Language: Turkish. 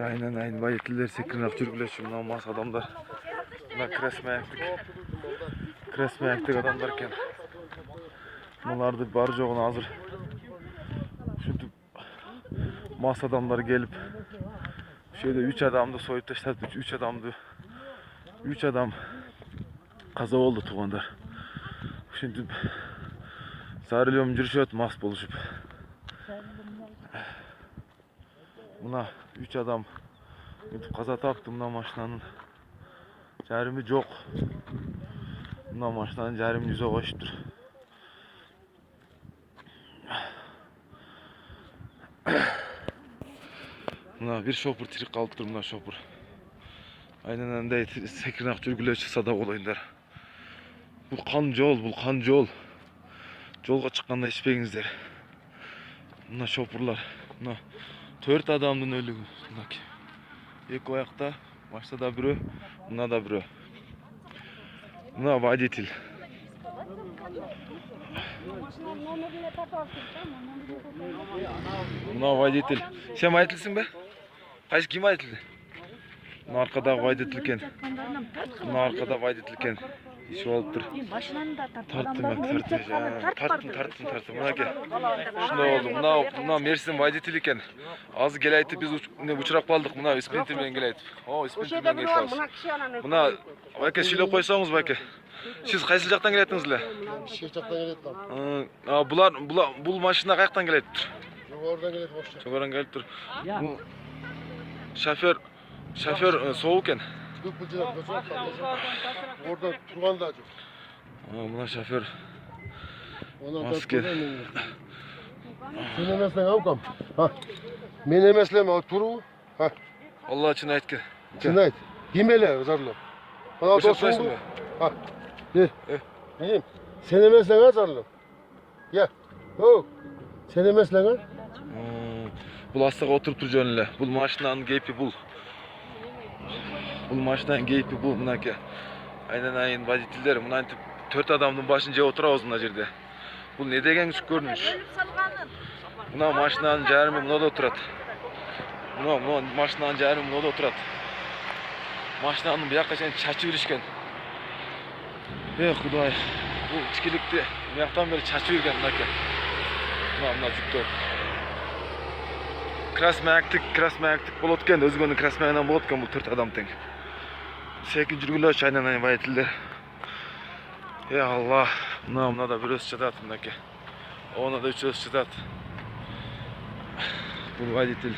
Aynen bayetliler sekirnak жүргүлөчү мына мас адамдар. Мына кresme ayaktık adamlar eкен. Bunlardı бар жоғын азыр ушинтип мас адамдар келип şöyle 3 adamды soyup таштап, 3 adam каза болду туугандар. Ушинтип сарылем жүрүшөт мас болушуп. Мына 3 adam каза тапты. Мына машинанын жарымы жок. Мына машинанын жарымын жүзө коюштур. Мына бир шопур тирик калыптыр. Мына шопур айнан андай секирнак жүргүлөчү сада болоюндар. Бул кан жол. Жолго чыкканда ичпеңиздер. Мына шопурлар. Мына 4 adamдын өлүгү. Мынакей. Эки аякта, машинада бирөө, мына да бирөө. Мына водитель. Мына водитель. Сен водительсиң бе? Кайсы ким водитель? Мына аркадагы водитель экен. Мына аркада водитель экен. İşi olup dur. Tarttım. Mınake. Şunda oldu. Mına Mersin водитель eкен. Az gelaytı biz uçurak baldık. Mına İspintir bilen gelaytı. O İspintir bilen gelaytı. Mına baka şöyle koysanız baka. Siz kaysı jaktan gelettiniz? Şehirjaktan geletler. Bul maşina kayaktan gelaytır? Jogardan gelet boşta. Jogardan gelaytır. Şoför soğuk eken. Orada turgan da çok. Mına şoför. Maske. Sen emeslen avkam. Ha. Men emeslem o turu. Ha. Allah için aytke. Sen ayt. Kimele zarlı. Bana dostum. Ha. Gel. Benim. Sen emeslen zarlı. Ya. Ho. Sen emeslen ha. Bul astaga oturup tur jönüle. Bul maşinanın geypi bul. Bul maşinanın geypi bul mınake. Aynen водительдер. Mına 4 adamdın başınca oturabız mına jerde. Bul ne degen küçük görünüş. Mına maşinanın jarımı mına da oturat. Mına maşinanın jarımı mına da oturat. Maşinanın bu yakka çaçı birişken. Kuday. Bu içkilikti. Bu yaktan beri çaçı birgen mınake. Mına жүктөр. Krasma ayaktık bolotken de özgönün krasma ayaktan bolotken bu 4 adam teң. Sekin жүргүлөчү aynan водительдер. Allah. Mına da bir öz çatat mınake. Ona da 3 öz çatat. Bu водитель.